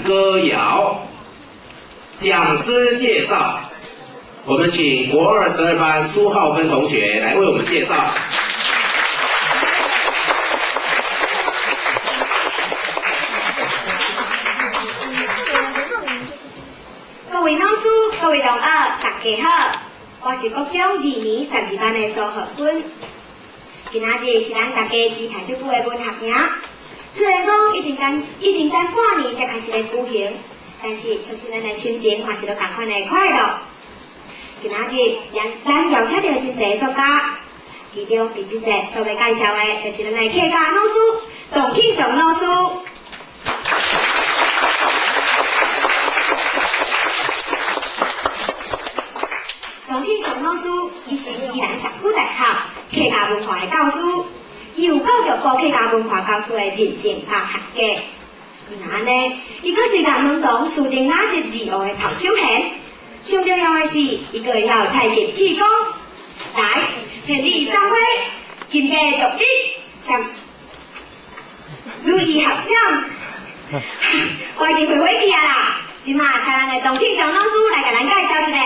歌谣。讲师介绍，我们请国二12班苏浩芬同学来为我们介绍。各位老师、各位同学，大家好，我是国中2年12班的苏浩芬。今仔日是咱大家期待足久的文学营，虽然讲一定等半年才开始来举行，但是相信咱的心情嘛是都同款的快乐。今仔日咱邀请到真侪作家，其中第一个所要介绍的就是咱的客家老师董庆祥老师。董庆祥老师，伊是宜兰社区大学客家文化的教师，伊有教育部客家文化教师的认证甲合格。那安尼，伊阁是南门堂树顶雅集2号的头手贤。上重要的是，伊阁会晓太极气功。来，全力发挥，金家独立，向如意合掌。我已经回去啊啦，今嘛请咱的董庆祥老师来甲咱介绍一下。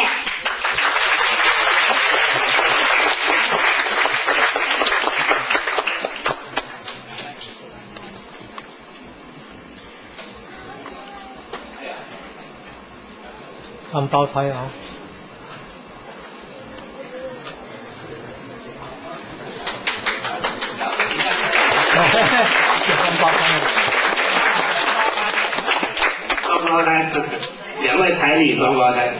按包胎啊！按包胎。双胞胎，2位才女双胞胎。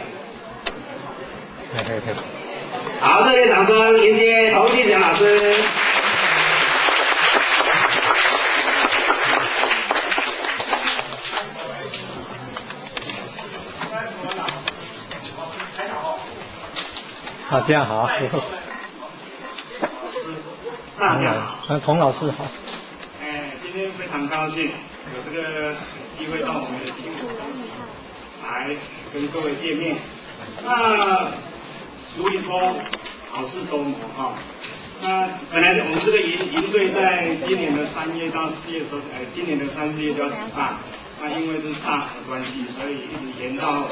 可以。好，热烈掌声迎接童庆祥老师。这样好。大家好，童老师好。今天非常高兴有这个机会到我们的新竹来跟各位见面。那俗语说好事多磨哈。那本来我们这个营队在今年的3月到4月都，今年的3、4月就要举办。那因为是 SARS 的关系，所以一直延到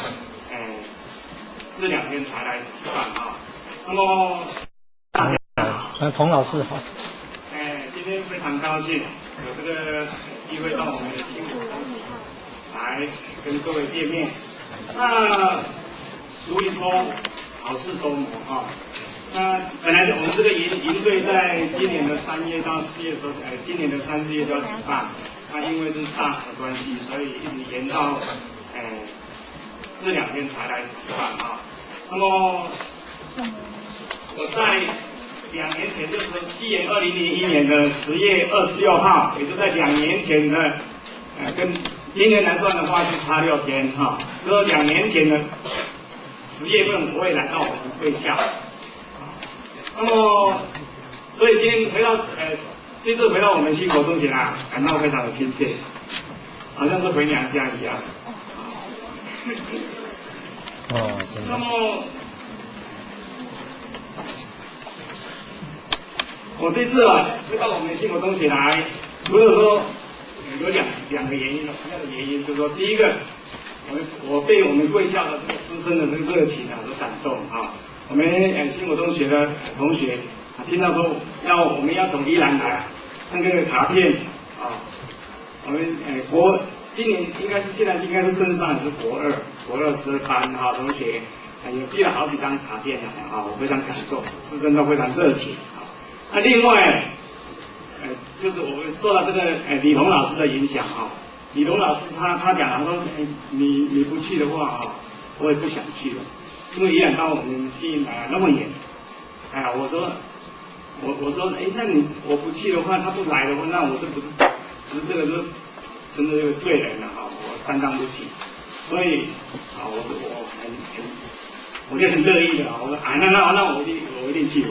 这2天才来举办哈。那么大家好，童老师好。今天非常高兴有这个机会到我们的新竹来跟各位见面。那俗语说好事多磨哈。那本来我们这个营队在今年的3月到4月都，今年的3、4月就要举办。那因为是 SARS 的关系，所以一直延到这2天才来举办哈。那么我在2年前，就是西元2001年的10月26号，也就在2年前的，跟今年来算的话就差6天哈。就说2年前的10月份，我也来到我们贵校。那么，所以今天这次回到我们新国中学啊，感到非常的亲切，好像是回娘家一样。那么我这次回到我们新国中学来，除了说有两个原因，主要的原因就是说，第一个，我被我们贵校的这个师生的这个热情所感动啊。我们新国中学的同学听到说我们要从宜兰来，看这个卡片啊，我们今年现在应该是升上是国二12班同学有寄了好几张卡片来我非常感动，师生都非常热情那另外就是我们受到这个李彤老师的影响李彤老师他讲他说你不去的话我也不想去了。因为宜兰到我们新营来那么远，我说那我不去的话，他不来的话，那我这不是这个是真的这个罪人了我担当不起，所以我就很乐意的我说那我一定去。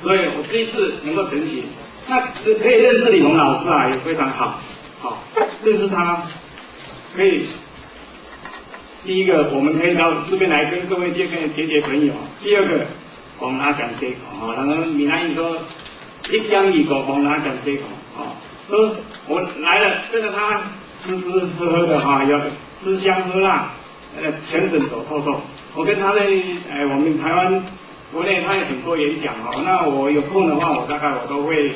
所以我这一次能够成行，那可以认识李彤老师也非常好，认识他可以。第一个，我们可以到这边来跟各位结朋友。第二个，广拿讲这个然后闽南语说一江一个广拿讲这个说我来了，跟着他吃吃喝喝的哈，有吃香喝辣，全省走透透。我跟他在我们台湾国内他有很多演讲哈，那我有空的话，我大概都会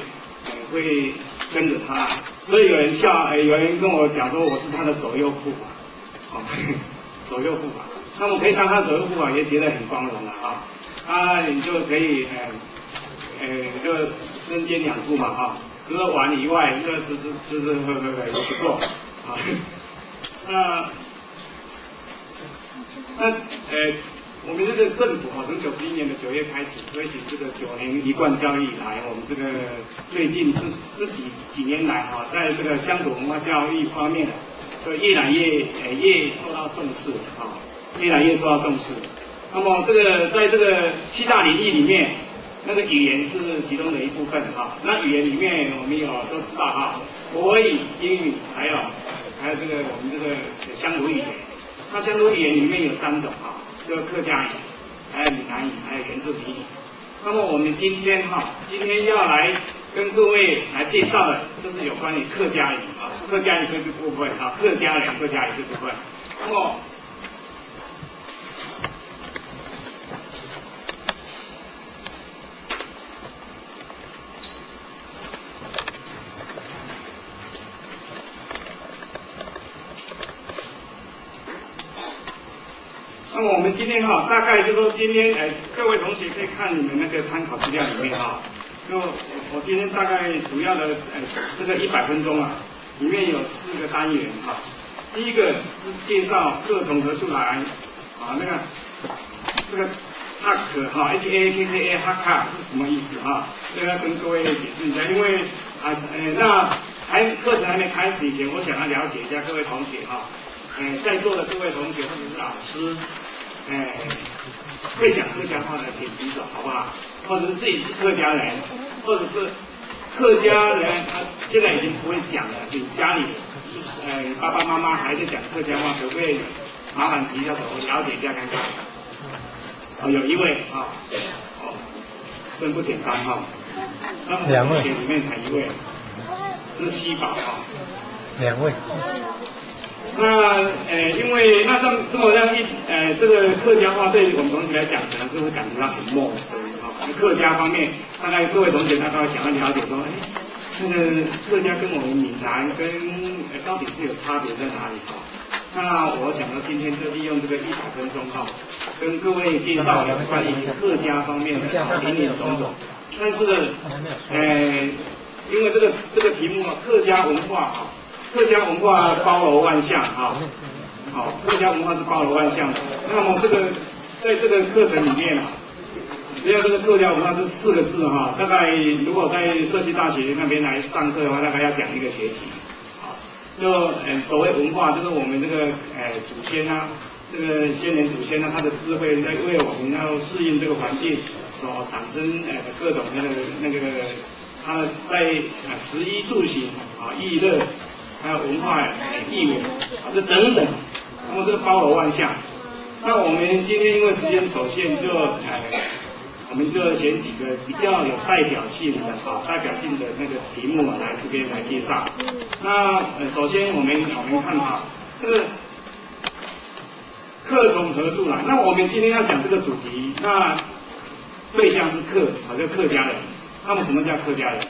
会跟着他。所以有人有人跟我讲说我是他的左右护法，左右护法。那么可以当他左右护法，也觉得很光荣了啊。你就可以就身兼两顾嘛哈。除了玩以外，这吃喝喝的也不错啊。我们这个政府从91年的9月开始推行这个9年一贯教育以来，我们这个最近这几年来在这个乡土文化教育方面，就越来越受到重视啊，越来越受到重视。那么这个在这个7大领域里面，那个语言是其中的一部分哈。那语言里面我们都知道哈，国语、英语，还有这个我们这个乡土语言。那乡土语言里面有3种哈，就客家语，还有闽南语，还有原住民语。那么我们今天要来跟各位来介绍的，就是有关于客家语啊，客家语这个部分啊，客家人客家语这部分。那么我们今天大概就说今天各位同学可以看你们那个参考资料里面就我今天大概主要的这个100分钟里面有4个单元第一个是介绍各从何处来这个哈克HAKKA 哈卡是什么意思这个要跟各位解释一下，因为那课程还没开始以前，我想要了解一下各位同学在座的各位同学或者是老师。会讲客家话的请举手好不好？或者是自己是客家人，或者是客家人他现在已经不会讲了，你家里爸爸妈妈还在讲客家话，可不可以麻烦举一下手，我了解一下看看？有一位真不简单那么2位里面才1位，是西宝2位。那因为那这么样这个客家话对我们同学来讲，可能是会感觉到很陌生客家方面，大概各位同学大概想要了解说，那个客家跟我们闽南跟到底是有差别在哪里那我想到今天就利用这个100分钟跟各位介绍关于客家方面的林林总总。但是因为这个题目客家文化客家文化包罗万象客家文化是包罗万象的。那么在这个课程里面只要这个客家文化是4个字大概如果在社区大学那边来上课的话，大概要讲1个学期就所谓文化就是我们这个祖先这个先人祖先他的智慧在为我们要适应这个环境所产生各种那个他在食衣住行娱乐还有文化艺文这等等，那么这个包罗万象。那我们今天因为时间所限，我们就选几个比较有代表性的那个题目来这边来介绍。那首先我们看这个客从何处来？那我们今天要讲这个主题，那对象是就客家人。那么什么叫客家人？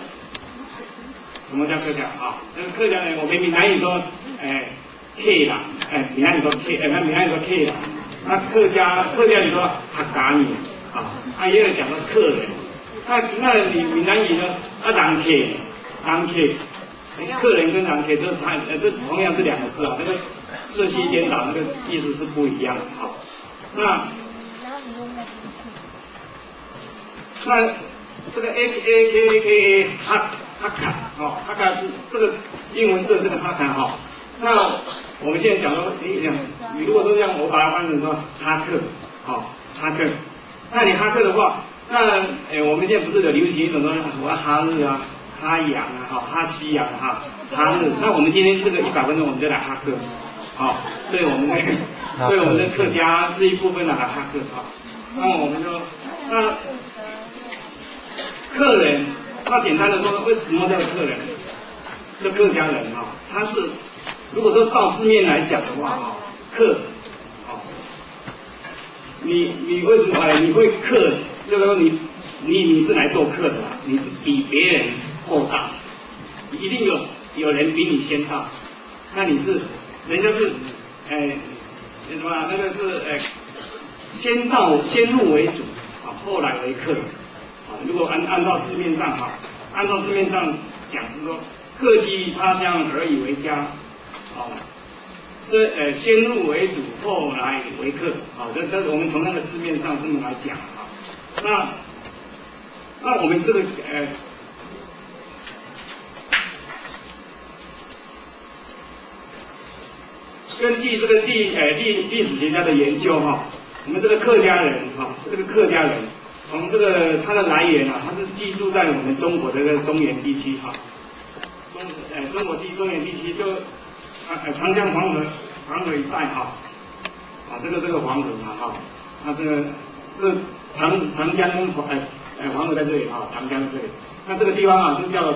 什么叫客家这个客家人，我们闽南语说客人，闽南语说客人，那客家语说客家人也有讲的是客人。那闽南语呢人客，客人跟人客这同样是2个字那个顺序颠倒，那个意思是不一样的那这个 HAKKA 哈卡哈卡是这个英文字这个哈卡那我们现在讲说你如果说这样，我把它翻成说哈克哈克。那你哈克的话，那我们现在不是有流行一种说我要哈日哈洋哈西洋哈日。那我们今天这个100分钟我们就来哈克对我们的客家这一部分来哈克那么我们就客人，那简单的说，为什么叫客人？这客家人他是如果说照字面来讲的话啊，克，啊，你为什么你会克？就是说你是来做客的啦，你是比别人后到，一定有人比你先到，那你是人家是什么那个是先入为主啊，后来为客啊。如果按照字面上哈，按照字面上讲是说客居他乡而以为家啊，是先入为主，后来为客啊。这我们从那个字面上这么来讲啊。那我们这个根据这个历史学家的研究哈，我们这个客家人哈，这个客家人从这个他的来源啊，他是居住在我们中国的这个中原地区哈，中国中原地区就长江黄河一带哈，这个黄河嘛哈，那这长江跟黄河在这里啊，长江在这里，那这个地方啊就叫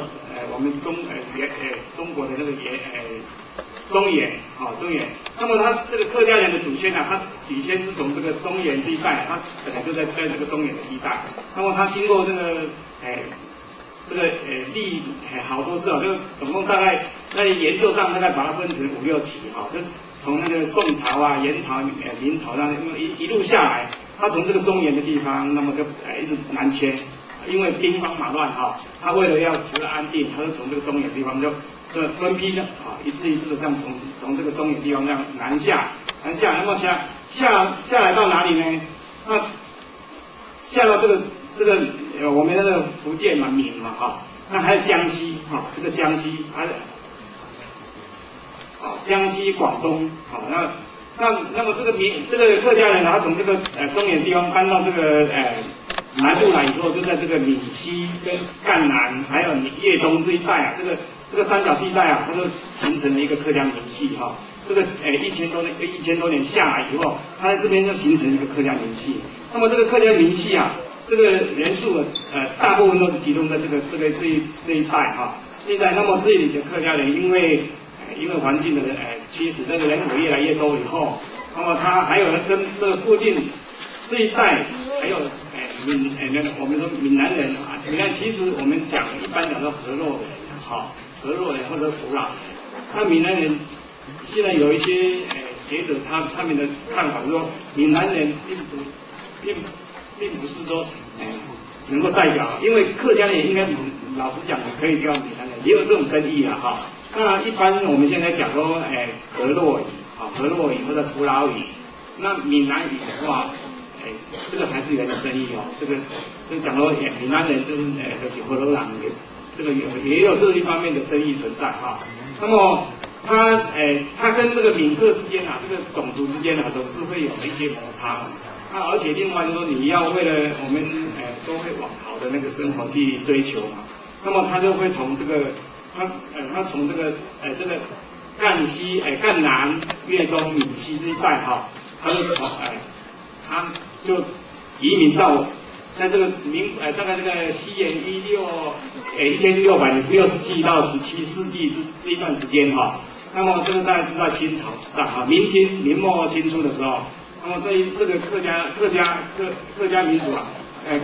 我们中国的那个中原啊，中原。那么他这个客家人的祖先啊，他起先是从这个中原这一带，他本来就在这个中原的地带。那么他经过这个好多次啊，就总共大概在研究上大概把它分成5、6期啊，就从那个宋朝啊、元朝、明朝那一路下来，他从这个中原的地方，那么就一直南迁，因为兵荒马乱哈，他为了要求安定，他就从这个中原地方就分批的啊，一次一次的这样从这个中原地方这样南下，那么下来到哪里呢？那下到这个我们那个福建嘛，闽嘛哈，那还有江西哈，这个江西还有江西、广东好，那么这个客家人呢，他从这个中原地方搬到这个南部来以后，就在这个闽西跟赣南还有粤东这一带啊，这个三角地带啊，它就形成了一个客家民系哈。这个1000多年下来以后，它在这边就形成一个客家民系。那么这个客家民系啊，这个人数大部分都是集中在这一带哈，这一带。那么这里的客家人因为环境的驱使，这个人口越来越多以后，那么他还有跟这个附近这一带还有我们说闽南人啊，闽南其实我们一般讲到河洛的人哈，河洛人或者福佬人，那闽南人现在有一些学者他们的看法是说，闽南人并不是说能够代表，因为客家人应该老实讲可以叫闽南人，也有这种争议啊哈。那一般我们现在讲说河洛语啊，河洛语或者福佬语，那闽南语的话。这个还是有点争议哦。这个就讲说，闽南人就是河洛人，这个也有这一方面的争议存在哈。那么他跟这个闽客之间啊，这个种族之间啊，总是会有一些摩擦。那而且另外就是说，你要为了我们都会往好的那个生活去追求嘛，那么他就会从这个他从这个赣西赣南、粤东、闽西这一带哈，他就移民到在这个大概这个西元1616世纪到17世纪这一段时间哈，那么这个大概是在清朝时代哈，明末清初的时候，那么这个客家民族啊，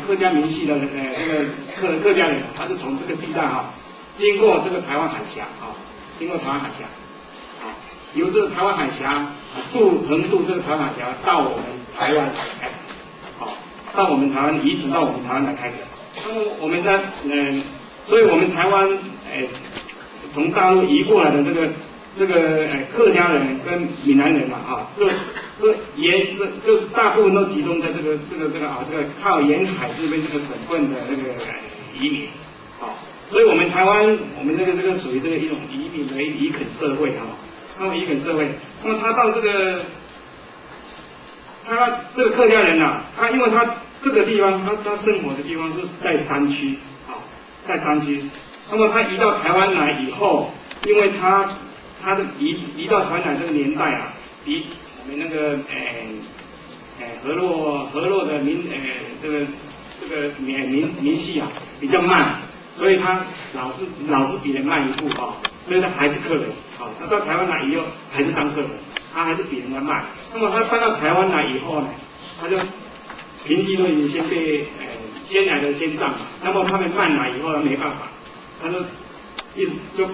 客家民系的这个客家人，他是从这个地带哈，经过这个台湾海峡啊，由这个台湾海峡横渡这个台湾海峡到我们台湾到我们台湾移植到我们台湾来开垦。那么我们在所以我们台湾从大陆移过来的这个客家人跟闽南人嘛啊，就大部分都集中在这个靠沿海这边这个省份的那个移民，所以我们台湾我们这个属于一种移民的移垦社会哈。那么移垦社会，那么他到这个客家人啊，因为他这个地方他生活的地方是在山区啊，在山区。那么他移到台湾来以后，因为他的移到台湾来这个年代啊，比我们那个河洛的这个民系啊比较慢，所以他老是比人慢一步啊。所以他还是客人，好，他到台湾来以后还是当客人，他还是比人家慢。那么他搬到台湾来以后呢，他就平地都已经先被先来的先占嘛，那么他们慢来以后他没办法，他就一直就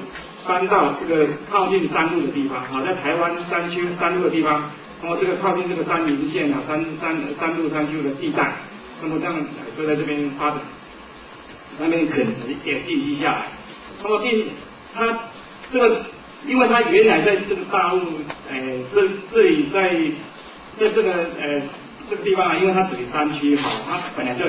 搬到这个靠近山路的地方，好，在台湾山区山路的地方，那么这个靠近这个山林线啊、山路山区的地带，那么这样就在这边发展，那边垦殖也定居下来，那么他这个，因为他原来在这个大陆，这里在这个这个地方啊，因为它属于山区哈，它本来就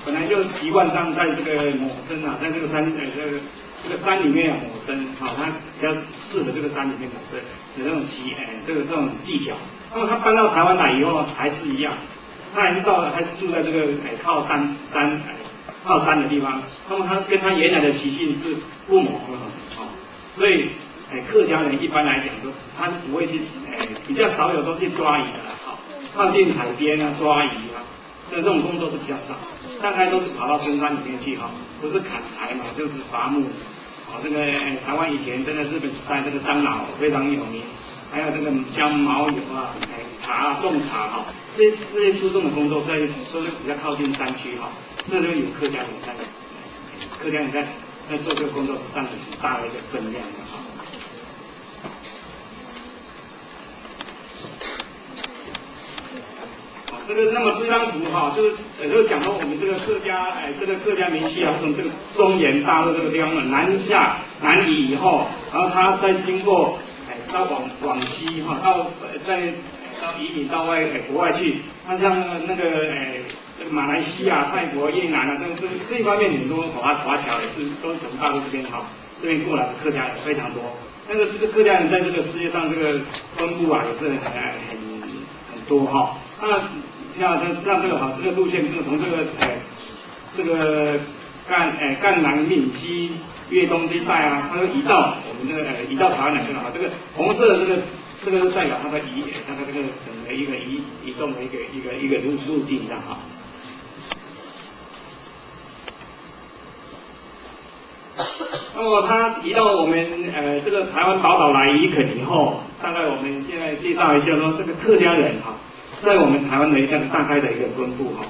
本来就习惯上在这个抹生啊，在这个这个山里面抹生，好，它比较适合这个山里面抹生有这种这种技巧。那么他搬到台湾来以后还是一样，他还是住在这个靠山的地方。那么他跟他原来的习性是不谋而合，所以客家人一般来讲都他不会去比较少有时候去抓鱼的啦，好，靠近海边啊抓鱼啊，那这种工作是比较少，大概都是跑到深山里面去哈，不是砍柴嘛，就是伐木。好，这个台湾以前这个日本时代这个樟脑非常有名，还有这个香茅油啊，茶种茶哈，这些出众的工作都是比较靠近山区哈，这就有客家人在做这个工作是占了很大的一个分量的哈。这个那么这张图哈，就是讲到我们这个客家民系啊，从这个中原大陆这个地方南下南移以后，然后他再经过到往西哈，再到移民到国外去，那像那个马来西亚、泰国、越南啊，这一方面很多华侨也是都从大陆这边哈这边过来的客家人非常多。这个客家人在这个世界上这个分布啊也是很多哈。那像这个哈，这个路线就是从这个赣南闽西粤东这一带啊，它就移到我们移到台湾来这个哈，这个红色的这个是代表它的这个整个一个移动的一个路径的哈。那么它移到我们这个台湾宝岛来移垦以后，大概我们现在介绍一下说这个客家人哈。在我们台湾的大概的一个分布哈，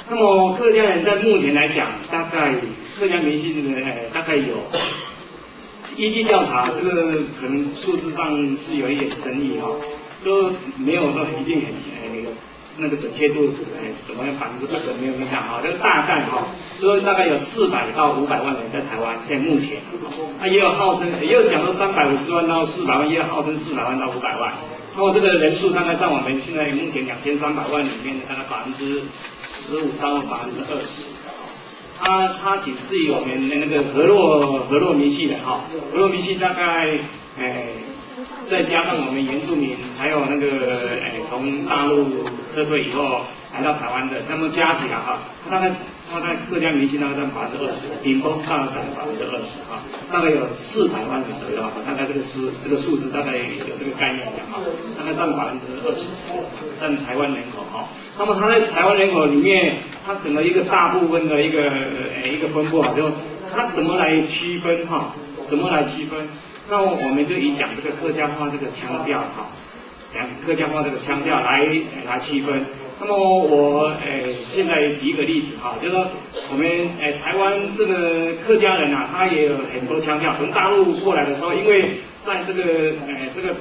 那么客家人在目前来讲，大概客家民系的大概有，依据调查，这个可能数字上是有一点争议哈，都没有说一定很那个准确度怎么样100%没有影响哈，这个大概哈，说大概有400到500万人在台湾，现在目前，也有号称也有讲到350万到400万，也有号称400万到500万。那么这个人数大概占我们现在目前2300万里面的大概15%到20%。它仅次于我们那个河洛民系的哈，河洛民系大概再加上我们原住民，还有那个从大陆撤退以后来到台湾的，这么加起来哈，它在客家民系大概占20%，顶峰大概占20%哈，大概有400万人左右哈，大概这个数字大概有这个概念讲哈，大概占20%，占台湾人口哈。那么它在台湾人口里面，它整个一个大部分的一个分布啊，就它怎么来区分哈？怎么来区分？那我们就以讲这个客家话这个腔调哈，讲客家话这个腔调来区分。那么我现在举一个例子哈，就是说我们台湾这个客家人啊，他也有很多腔调。从大陆过来的时候，因为在这个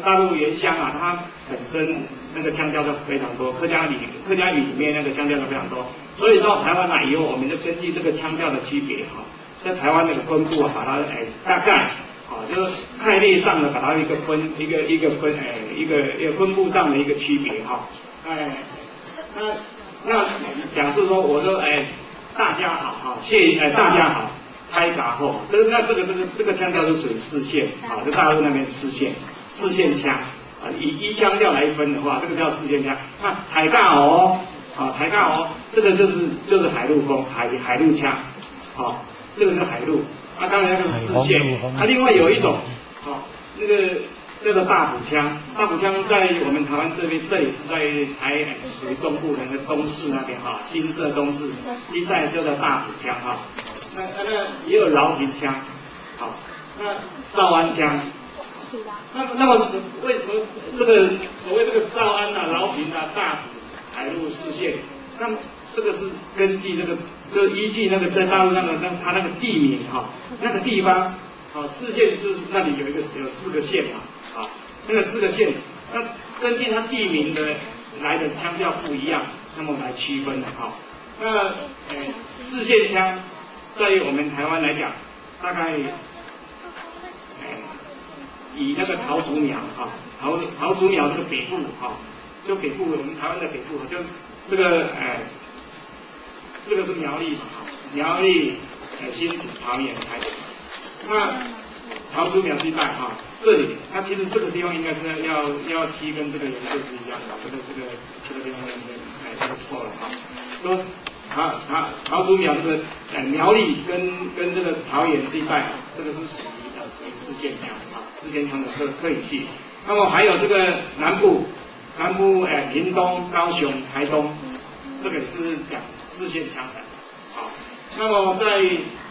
大陆原乡啊，它本身那个腔调就非常多，客家语里面那个腔调就非常多，所以到台湾来以后，我们就根据这个腔调的区别哈，在台湾那个分布啊，把它大概就是概率上的把它一个分布上的一个区别哈，那假设说我说大家好哈，大家好，开闸后，这个腔调是属于四线啊，就大陆那边四线腔啊，以腔调来分的话，这个叫四线腔。那海大哦，海大哦，这个就是海陆风，海陆腔，好，这个是海陆。刚才那个是四线，另外有一种，那个叫做大埔腔，大埔腔在我们台湾这里是在属于中部的那个东势那边哈，新社东势，这一带就叫大埔腔哈。那也有饶平腔，好，那诏安枪，那么为什么这个所谓这个诏安啊、饶平啊、大埔、海陆四县，那么这个是根据这个，就依据那个在大陆上的它那个地名哈，那个地方，四县就是那里有4个县嘛，那个4个县，那根据它地名的来的腔调不一样，那么来区分的哈。那4县腔，在我们台湾来讲，大概以那个桃竹苗哈，桃竹苗这个北部哈，就北部我们台湾的北部，就这个这个是苗栗嘛哈，苗栗新竹、桃园、台北，那桃竹苗这一带哈，这里它其实这个地方应该是要漆跟这个颜色是一样的，这个地方这个错了哈，说桃竹苗这个苗栗跟这个桃园这一带啊，这个是属于4县腔啊，4县腔的特语系。那么还有这个南部屏东、高雄、台东，这个是讲4县腔的啊。那么在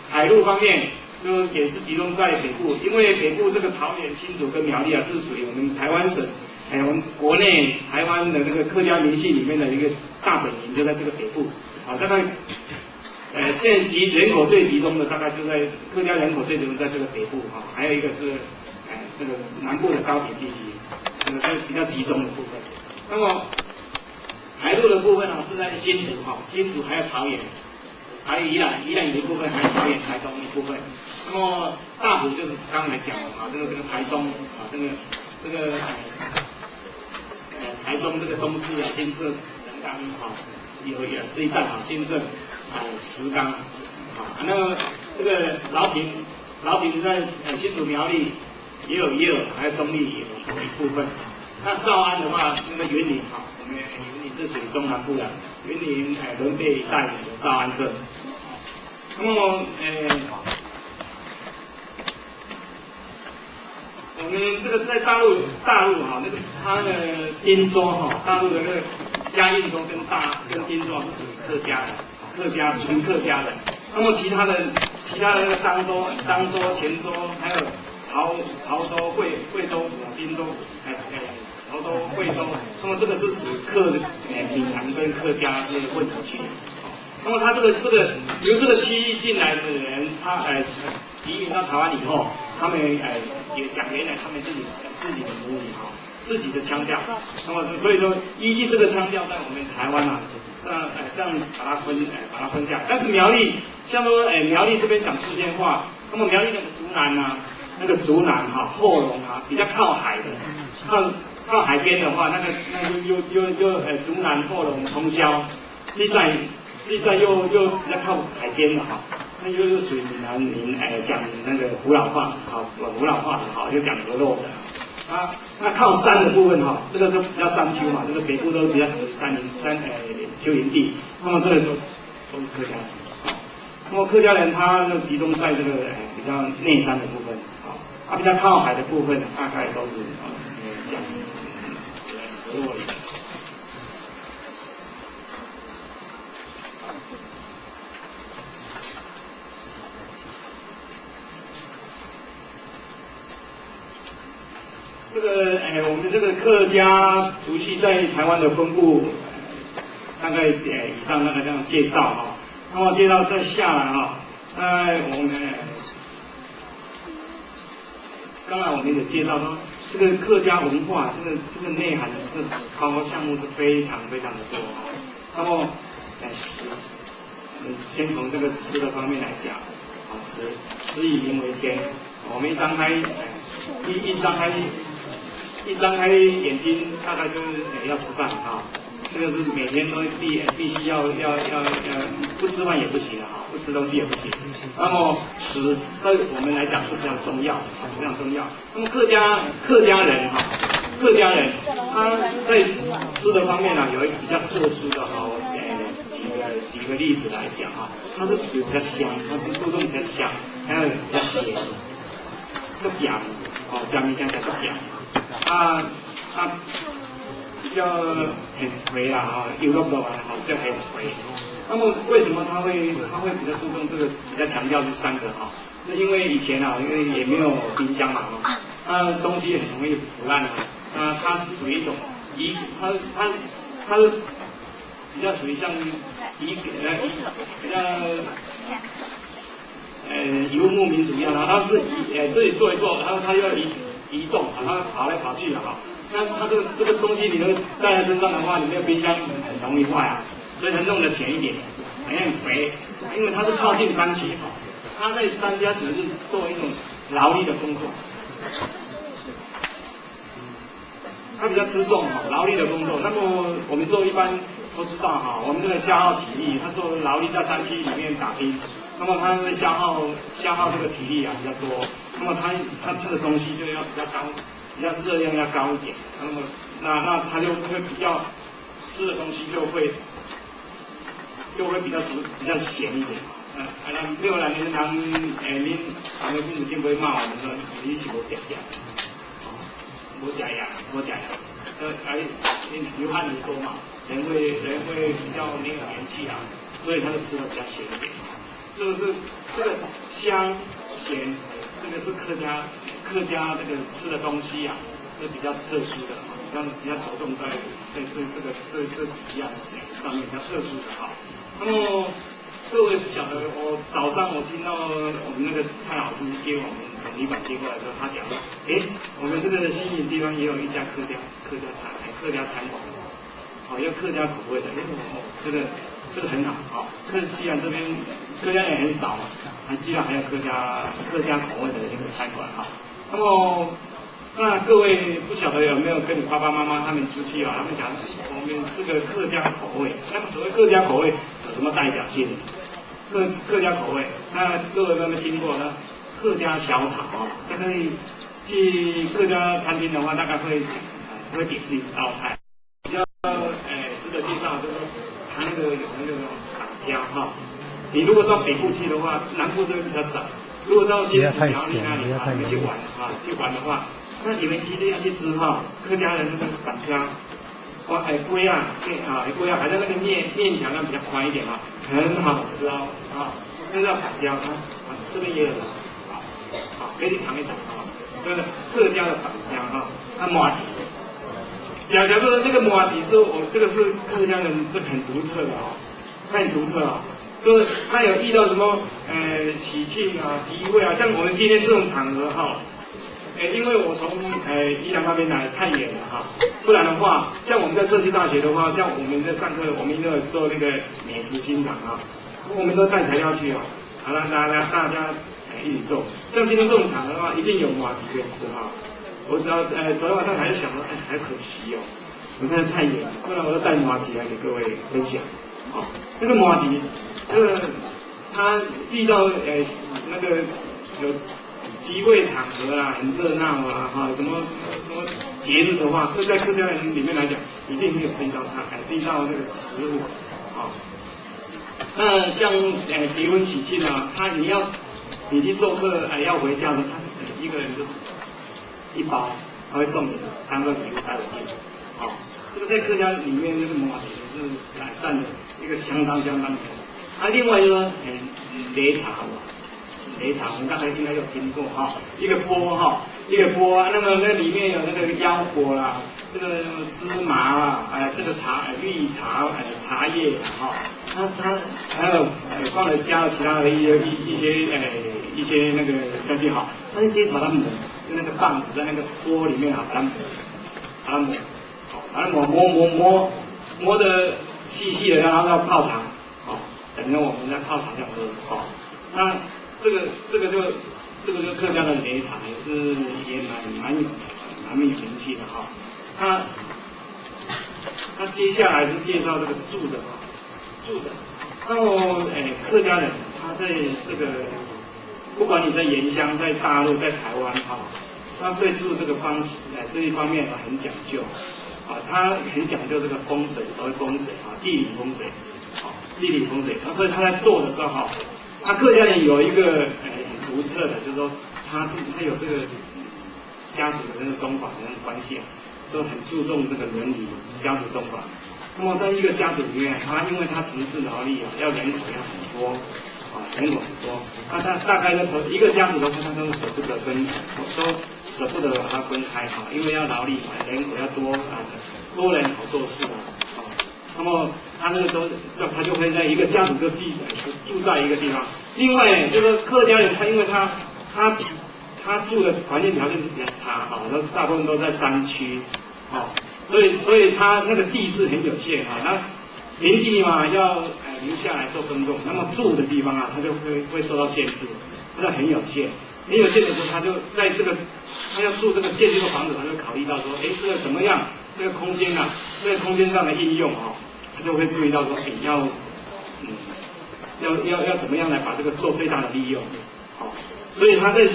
海陆方面，就也是集中在北部，因为北部这个桃园、新竹跟苗栗啊，是属于我们台湾省，我们国内台湾的那个客家民系里面的一个大本营，就在这个北部啊，大概现在人口最集中的大概就在客家人口最集中在这个北部啊，还有一个是这个南部的高铁地区，这个是比较集中的部分。那么海陆的部分呢，是在新竹哈，新竹还有桃园。还有宜兰有一部分，还有桃园、台东一部分。那么大埔就是刚才讲的啊，这个台中啊，这个台中这个东势啊、新社、神冈啊，有这一带啊，新社石冈啊，那么这个饶平在新竹苗栗也有，还有中立也有一部分。那诏安的话，那个云林啊，我们云林这属于中南部的，云林伦贝一带有诏安课。那么我们这个在大陆哈，那个它的滇州哈，大陆的那个嘉应州跟滇州是属于客家纯客家的。那么其他的那个漳州、泉州，还有潮州、贵州、滨州、潮州、贵州，那么这个是属于闽南跟客家是混合区。那么他这个由这个区域进来的人，他移民到台湾以后，他们也讲原来他们自己的母语哈，自己的腔调。那么所以说依据这个腔调，在我们台湾啊，这样把它分下。但是苗栗像说苗栗这边讲4县话，那么苗栗那个竹南哈、后龙啊，比较靠海的，靠海边的话，那个竹南、后龙、通霄这一带又比较靠海边的哈，那又属于闽南民讲那个湖老话，湖老话很好，就讲鹅肉的啊。那靠山的部分哈，这个都比较山丘嘛，这个北部都比较属于丘陵地，那么这个都是客家人。那么客家人他就集中在这个比较内山的部分啊，比较靠海的部分大概都是讲河洛语。这个我们这个客家族系在台湾的分布，大概以上那个这样介绍哈。那么介绍再下来哈，我们刚才我们也介绍说，这个客家文化这个内涵是包括项目是非常的多哈。那么先从这个吃的方面来讲啊，吃以民为天，我们一张开眼睛，大概就是要吃饭啊，这个是每天都必须要不吃饭也不行啊，不吃东西也不行。那么食对我们来讲是非常重要的，非常重要。那么客家人他在吃的方面呢，有一个比较特殊的哈，几个例子来讲啊，它是比较香，它是注重比较香，还有比较咸，是咸讲物件才是咸。比较很肥啦哈，油肉的话比较很肥。那么为什么他会比较注重这个比较强调这3个哈？那因为以前啊，因为也没有冰箱嘛，东西很容易腐烂啊，它是属于一种它是比较属于像比较游牧民族一样，它是自己做一做，然后它要移动，它跑来跑去的哈。那它这个东西你都带在身上的话，你没有冰箱很容易坏啊，所以它弄得浅一点，好像很肥，因为它是靠近山区哈，它在山家只是做一种劳力的工作，它比较吃重哈，劳力的工作。那么我们做一般都知道哈，我们这个消耗体力，他做劳力在山区里面打拼，那么他会消耗这个体力啊比较多，那么他吃的东西就要比较高，比较热量要高一点，那么那他就会比较吃的东西就会比较咸一点。那六来您咱们父母亲不会骂我们说你一起无食呀，无食呀，流汗很多嘛，人会比较没有元气啊，所以他就吃的比较咸一点。这个香咸，这个是客家这个吃的东西啊，是比较特殊的，比较着重在这几样上面比较特殊的哈。那么各位不晓得，我早上我听到我们那个蔡老师接我们从旅馆接过来的时候，他讲说，我们这个新营地方也有一家客家餐馆，要客家口味的，这个很好，既然这边客家人很少嘛，既然还有客家口味的那个餐馆哈，那各位不晓得有没有跟你爸爸妈妈他们出去啊？他们讲我们吃个客家口味，那么所谓客家口味有什么代表性？客家口味，那各位有没有听过呢？客家小炒啊，大概去客家餐厅的话，大概会点这一道菜。比较值得介绍就是说，它有那个板条哈。你如果到北部去的话，南部这边比较少。如果到新竹苗栗那里你们去玩的话，那你们一定要去吃哈，客家人那个板条。龟啊，还在那个面条上比较宽一点啊，很好吃哦，那叫板条这边也有，可以去尝一尝啊，那个客家的板条麻糬，假设那个麻糬是这个是客家人这很独特的很独特啊，就是他有遇到什么喜庆啊、机会啊，像我们今天这种场合哈。因为我从宜兰那边来太远了哈，不然的话，像我们在社区大学的话，像我们在上课，我们都有做那个美食欣赏啊，我们都带材料去让大家一起做。像今天这种场合的话，一定有麻糬可以吃哈。我只要昨天晚上还是想说，还可惜我真的太远了，不然我就带麻糬来给各位分享。那个麻糬，他遇到那个有。集会场合啊，很热闹啊，什么节日的话，在客家人里面来讲，一定会有这一道菜，这一道那个食物那像结婚喜庆啊，你去做客要回家的，他一个人就一包，他会送你当个礼物带回去。这个在客家里面那个麻糬是占的一个相当的。另外就是擂茶擂茶我们大概应该有听过一个钵那么那里面有那个腰果啦，这个芝麻啦，这个绿茶茶叶它还有加了其他的一些那个下去它直接把它抹，用那个棒子在那个钵里面把它磨得细细的，然后要泡茶等着我们在泡茶这样吃那这个就客家的擂茶也蛮有名气的他接下来是介绍这个住的，那么客家人他在这个不管你在原乡、在大陆、在台湾他对住这个这一方面很讲究他很讲究这个风水，所谓风水地理风水所以他在做的时候客家人有一个很独特的，就是说他有这个家族的那个宗法的那个关系都很注重这个伦理家族宗法。那么在一个家族里面，因为他从事劳力要人口要很多人口很多，那他大概一个家族的话，他都舍不得把它分开因为要劳力嘛，人口要多人好做事那么他那个他就会在一个家族就住在一个地方。另外就是客家人，因为他住的环境条件是比较差都大部分都在山区所以他那个地势很有限那林地嘛要留下来做耕种，那么住的地方他就会受到限制，那很有限。很有限的时候，他就在他要住建这个房子，他就考虑到说，这个怎么样？这个空间这个空间上的应用他就会注意到说，要怎么样来把这个做最大的利用所以他在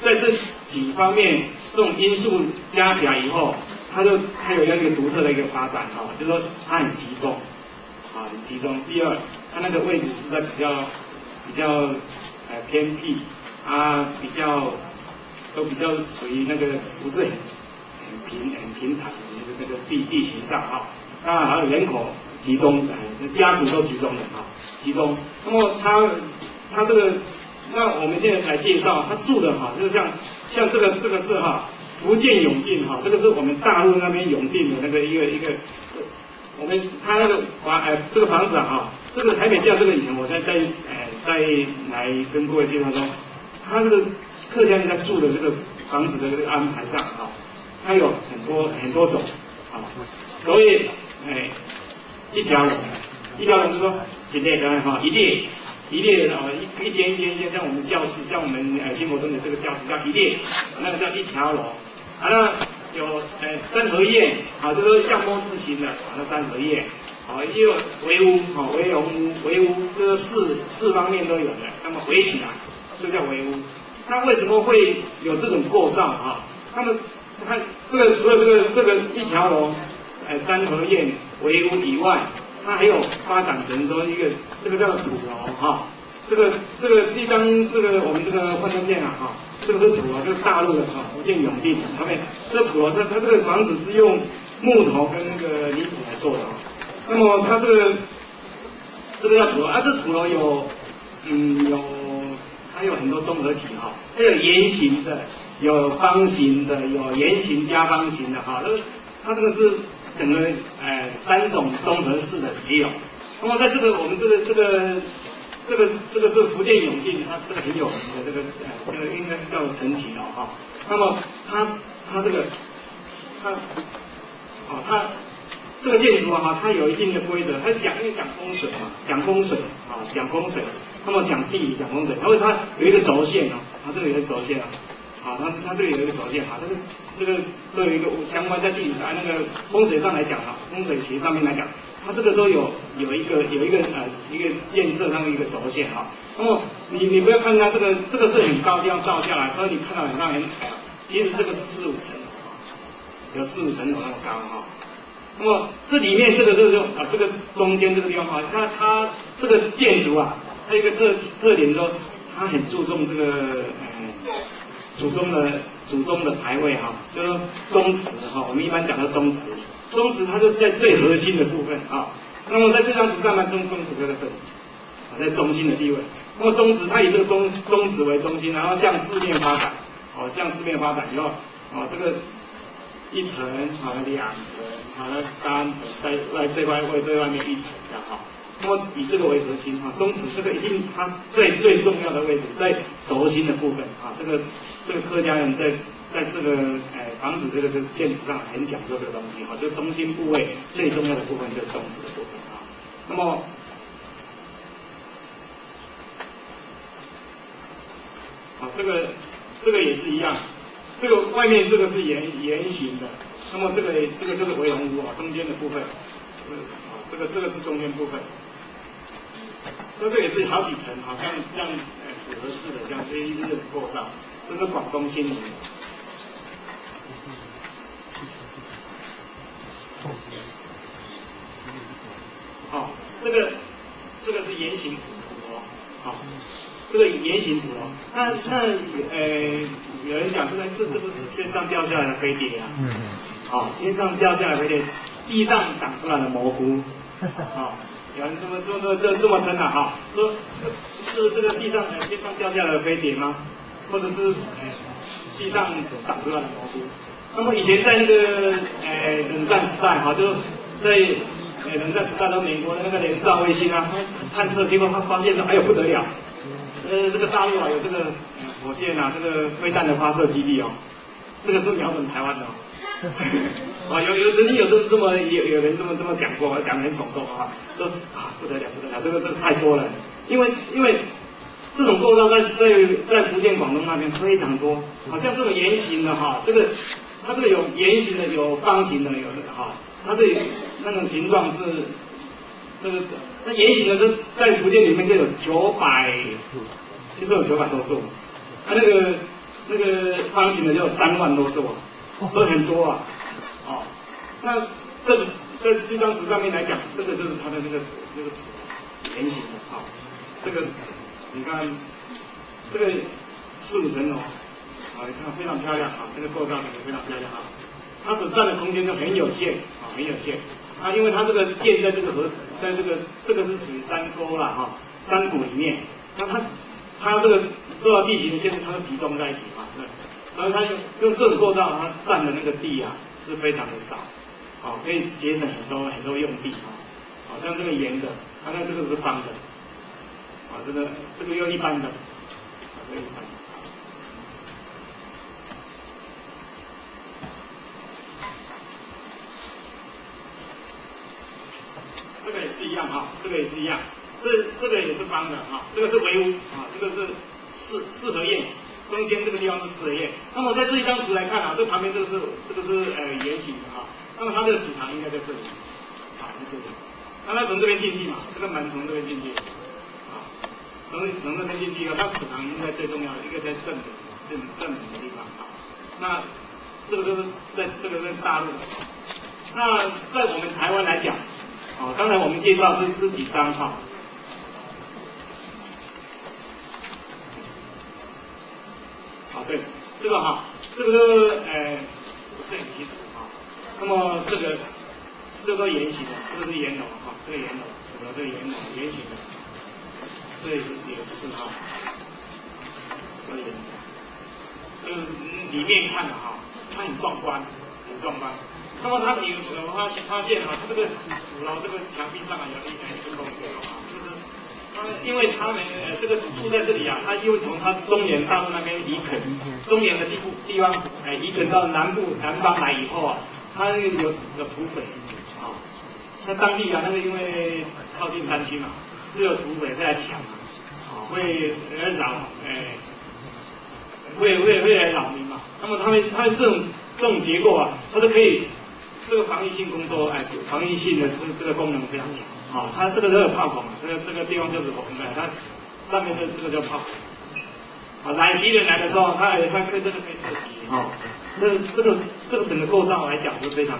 这几方面这种因素加起来以后，他有一个独特的一个发展就是说它很集中很集中。第二，它那个位置是在比较偏僻都比较属于那个不是很平坦的那个地形上当然还有人口集中家族都集中的集中。那么它这个，那我们现在来介绍他住的就是像这个是福建永定这个是我们大陆那边永定的那个一个他那个这个房子这个台北市这个以前我再来跟各位介绍说，他这个客家人在住的这个房子的这个安排上它有很多种所以一条龙就是说一列一间一间像我们教室，像我们新国中的这个教室叫一列，那个叫一条龙那有三合院就是说像摸字形的那三合院也有围屋围龙屋围屋，就是四方面都有的，那么围起来就叫围屋。它为什么会有这种构造它这个除了这个一条龙三合院围屋以外，它还有发展成说这个叫土楼这个这张我们这个幻灯片这个是土楼，就是大陆的福建永定他们这个土楼它这个房子是用木头跟那个泥土来做的那么它这个叫土楼这土楼它有很多综合体它有圆形的，有方形的，有圆形加方形的它这个是整个三种综合式的也有。那么在我们这个是福建永定，它这个很有名的这个应该叫陈奇那么它这个建筑它有一定的规则，它因为讲风水讲风水那么讲地理讲风水，它有一个轴线它这个有一个轴线它这个有一个轴线这个都有一个相关在地理上那个风水上来讲风水学上面来讲，它这个都有一个建设上的一个轴线那么你不要看它这个是很高调照下来，所以你看到很矮其实这个是4-5层有4-5层楼那么高那么这里面这个这个中间这个地方它这个建筑它有一个特点说，它很注重这个祖宗的牌位就是说宗祠我们一般讲到宗祠它就在最核心的部分那么在这张图上面宗祠就在这里在中心的地位。那么宗祠它以这个宗祠为中心，然后向四面发展以后这个1层2层3层，在最外面1层这样那么以这个为核心宗祠这个一定它最重要的位置在轴心的部分这个客家人在这个房子这个建筑上很讲究这个东西就中心部位最重要的部分就是宗祠的部分那么这个也是一样，这个外面这个是圆形的，那么这个就是围龙屋中间的部分这个是中间部分。那这也是好几层这样复合式的这样一日的构造，这是广东新营。这个是圆形土楼这个圆形土楼，那有人讲这个是不是天上掉下来的飞碟天上掉下来的飞碟，地上长出来的蘑菇有人这么称啊哈，说是这个地上掉下来的飞碟吗？或者是地上长出来的蘑菇？那么以前在那个冷战时代哈，就在冷战时代，美国的那个人造卫星啊，探测结果他发现说，哎呦不得了，这个大陆啊有这个火箭啊，这个飞弹的发射基地哦，这个是瞄准台湾的哦。曾经有人这么讲过，讲得很耸动啊，说啊不得了，这个太多了，因为这种构造在福建、广东那边非常多，好像这种圆形的哈，它这个有圆形的，有方形的，有这个哈，它这那种形状是这个，那圆形的在福建里面就有900，听说有900多座，那个方形的就有3万多座，都很多啊，哦，那这个在这张图上面来讲，这个就是它的那个圆形的啊，这个你看这个4、5层楼。啊，你看非常漂亮啊，这个构造也非常漂亮啊。它所占的空间就很有限啊，很有限。啊，因为它这个建在这个这个是属于山沟啦哈，山谷里面。那它这个受到地形的限制，它都集中在一起嘛，对。所以它用这种构造，它占的那个地啊是非常的少，啊，可以节省很多用地啊。好像这个圆的，它看这个是方的，啊，这个又一般的，啊，这个一般的。这个也是一样哈，这个也是一样，这个也是方的哈，这个是围屋啊，这个是四合院，中间这个地方是四合院。那么在这一张图来看啊，这旁边这个是圆形的哈，那么它这个主堂应该在这里，啊，在这里。那它从这边进去嘛，这个门从这边进去，啊，从这边进去以后，它主堂应该最重要的一个在正门的地方啊。那这个就是在大陆的。那在我们台湾来讲。哦，刚才我们介绍这几张哈，啊对，这个哈，这个是不是很清楚哈？那么这个圆形的，这个是圆楼哈，这个圆楼，这个圆楼圆形的，这也是哈，这个圆形，这个里面看的哈，它很壮观，很壮观。那么它有什么发现啊？它这个鼓楼这个墙壁上啊有一个洞啊，就是因为他们这个住在这里啊，他因为从他中原大陆那边移垦，中原的地方移垦到南方来以后啊，他有土匪啊，那当地啊那个因为靠近山区嘛，就有土匪会来抢啊，会来扰民嘛。那么他们这种结构啊，它是可以。这个防御性工作，防御性的这个功能非常强，啊，它这个都有炮孔啊，这个地方就是红的，它上面的这个叫炮孔，啊，敌人来的时候，它可以这个可以射击，啊，这个整个构造来讲是非常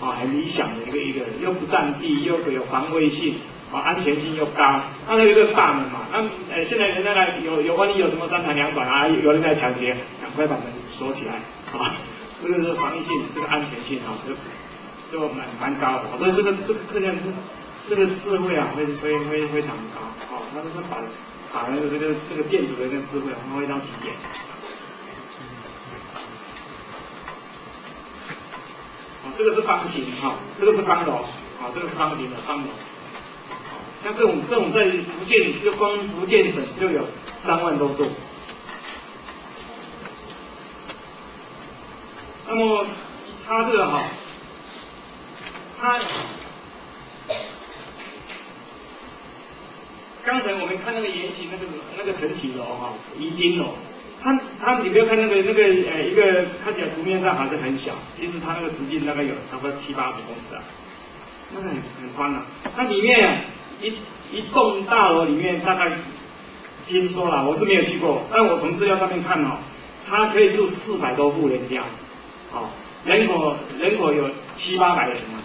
很理想的一个，又不占地，又有防卫性，啊，安全性又高，那有一个大门嘛，那现在人家来万一有什么3长2短啊，有人来抢劫，赶快把门锁起来，啊。这个是防御性，这个安全性啊，就蛮高的，所以这个客人这个智慧啊，会非常高，哦，他是把那个这个建筑的那个智慧发挥到极点。啊，这个是方形哈，这个是方楼，啊，这个是方形的方楼。像这种在福建，就光福建省就有3万多座。那么它这个哈，它刚才我们看那个圆形那个承启楼哈，移经楼，它你不要看那个一个看起来图面上还是很小，其实它那个直径大概有差不多70-80公尺啊，那个很宽啊。它里面一栋大楼里面大概听说了，我是没有去过，但我从资料上面看哦，它可以住400多户人家。哦，人口有700-800人嘛，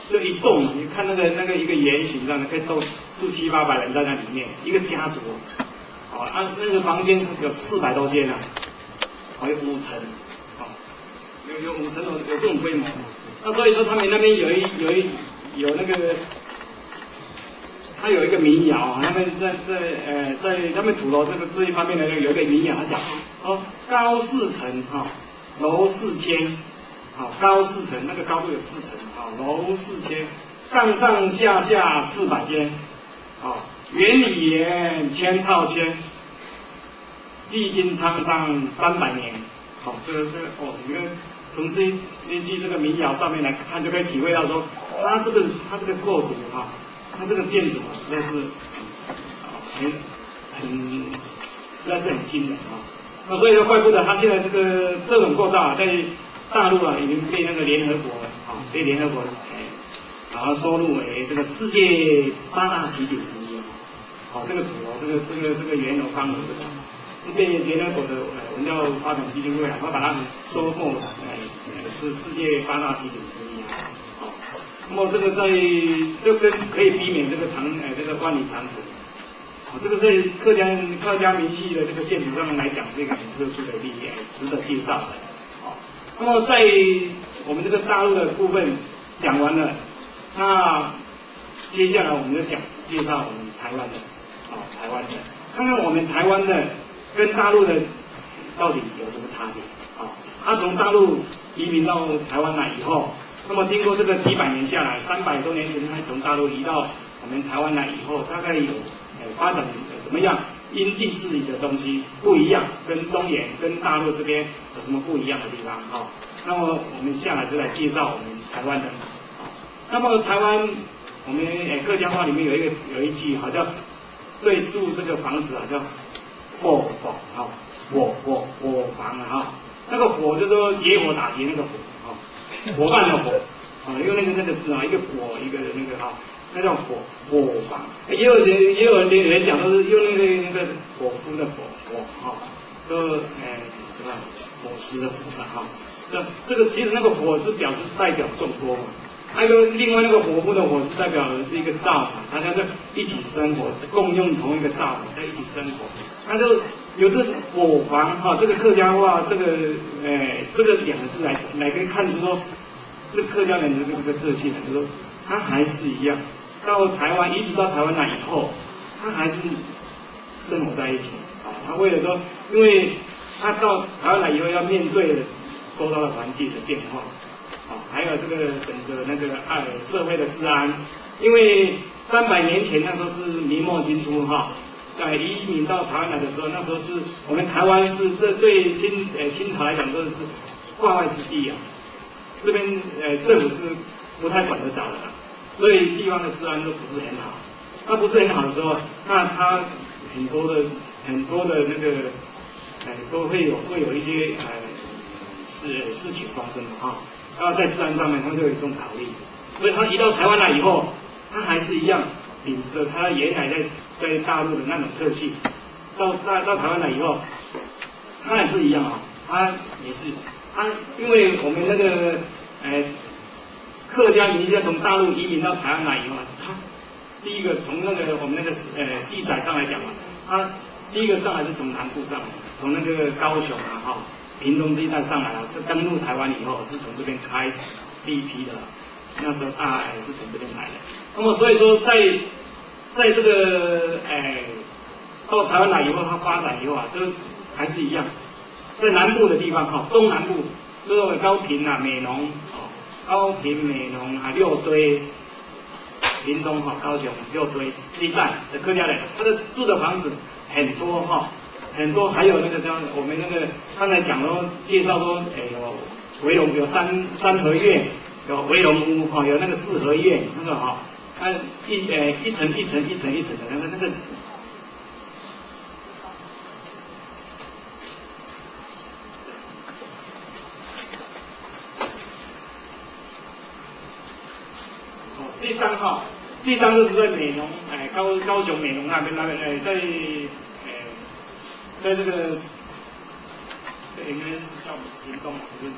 就一栋，你看那个一个圆形上的，可以住700-800人在那里面，一个家族，哦，那个房间有400多间啊，哦，有5层，哦，有5层有这种规模，那所以说他们那边有有那个，他有一个民谣，他们在他们土楼这一方面呢，有一个民谣，他讲高4层楼4千，高4层那个高度有4层楼4千，上上下下400间，园里园千套千，历经沧桑300年，这个你看从这一句这个民谣上面来看，就可以体会到说，它这个构筑它这个建筑实在是实在是很惊人那所以说怪不得它现在这种构造在大陆已经被那个联合国被联合国然后收录为这个世界8大奇景之一这个土楼这个圆楼方楼是被联合国的文教发展基金会会把它收获是世界8大奇景之一那么这个这跟可以避免这个万里长城这个在客家民系的这个建筑上面来讲是一个很特殊的例子，值得介绍的那么在我们这个大陆的部分讲完了，那接下来我们就介绍我们台湾的台湾的，看看我们台湾的跟大陆的到底有什么差别他从大陆移民到台湾来以后，那么经过这个几百年下来，300多年前他从大陆移到我们台湾来以后，大概有发展怎么样？因地制宜的东西不一样，跟中原跟大陆这边有什么不一样的地方那么我们下来就来介绍我们台湾的那么台湾我们客家话里面有一句叫对住这个房子叫伙房伙房那个伙就是说结伙打劫那个伙伙伴的伙用那个字一个伙一个那个那叫伙房，也有人讲都是用那个伙夫的伙都什么伙食的伙这个其实那个伙是表示代表众多嘛，另外那个伙夫的伙是代表的是一个灶大家在一起生活，共用同一个灶在一起生活，那就有这伙房这个客家话这个2个字来可以看出说，这客家人的这个特性就是说，他还是一样。到台湾，一直到台湾来以后，他还是生活在一起他为了说，因为他到台湾来以后要面对周遭的环境的变化还有这个整个那个社会的治安，因为300年前那时候是明末清初在移民到台湾来的时候，那时候是我们台湾是这对清朝来讲都是化外之地这边政府是不太管得着的所以地方的治安都不是很好。那不是很好的时候，那他很多的那个都会有一些事情发生然后在治安上面他就有一种考虑，所以他移到台湾来以后，他还是一样秉持着他原来在大陆的那种特性，到台湾来以后，他还是一样他也是因为我们那个客家民系从大陆移民到台湾来以后，他第一个从我们那个记载上来讲他第一个上来是从南部上来，从那个高雄屏东这一带上来是登陆台湾以后是从这边开始第一批的，那时候大概是从这边来的。那么所以说在这个到台湾来以后，它发展以后就还是一样，在南部的地方中南部就是高屏美浓高屏美浓六堆，屏东高雄六堆这一带的客家人，他的住的房子很多很多，还有那个叫我们那个刚才讲了介绍说，有围龙有三合院，有围龙屋有那个四合院，那个一层一层一层一层的那个。这张就是在美浓，高雄美浓那边在这个，这应该是叫屏东，不是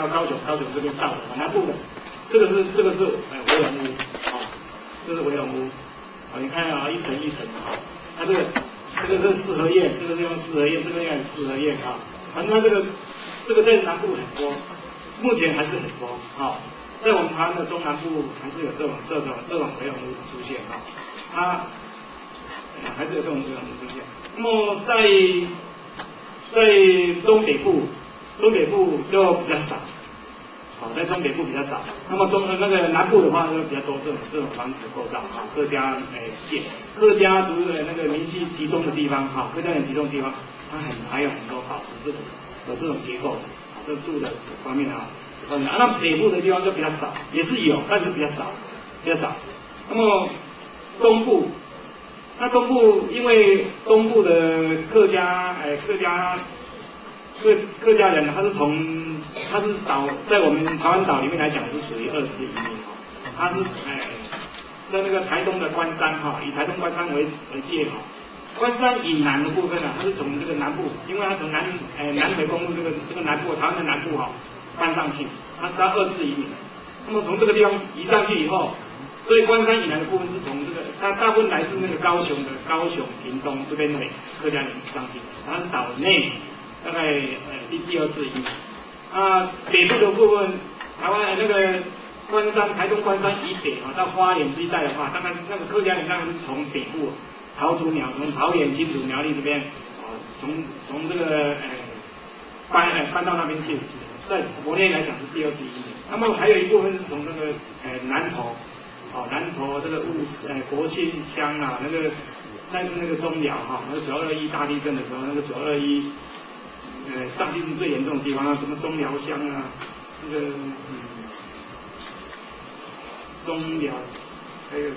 高雄这边造的，南部的，这个是围龙屋，这是围龙屋，你看一层一层的它这个是四合院，这个是用四合院，这个也是四合院反正它这个在南部很多，目前还是很多在我们台湾的中南部还是有这种微涌物出现哈，它还是有这种微涌物出现。那么在中北部就比较少，好，在中北部比较少。那么那个南部的话就比较多这种房子的构造哈，客家族的那个民气集中的地方哈，客家人集中的地方，它还有很多保持这种结构的，这住的方面啊。那北部的地方就比较少，也是有，但是比较少。那么东部因为东部的客家人，他是在我们台湾岛里面来讲是属于二次移民哈，他是在那个台东的关山哈，以台东关山为界哈。关山以南的部分呢，它是从这个南部，因为它从南回公路这个南部，台湾的南部哈搬上去，它二次移民。那么从这个地方移上去以后，所以关山以南的部分是从这个，它大部分来自那个高雄、屏东这边的客家人上去，它是岛内大概第二次移民。北部的部分，台湾那个台东关山以北啊，到花莲这一带的话，大概是那个客家人大概是从北部。从桃园、新竹、苗栗这边，从这个搬到那边去，在国内来讲是第二次移民。那么还有一部分是从那个南投这个国庆乡啊，那个上次那个中寮哈，那个921大地震的时候，那个921大地震最严重的地方啊，什么中寮乡啊，那个中寮，还有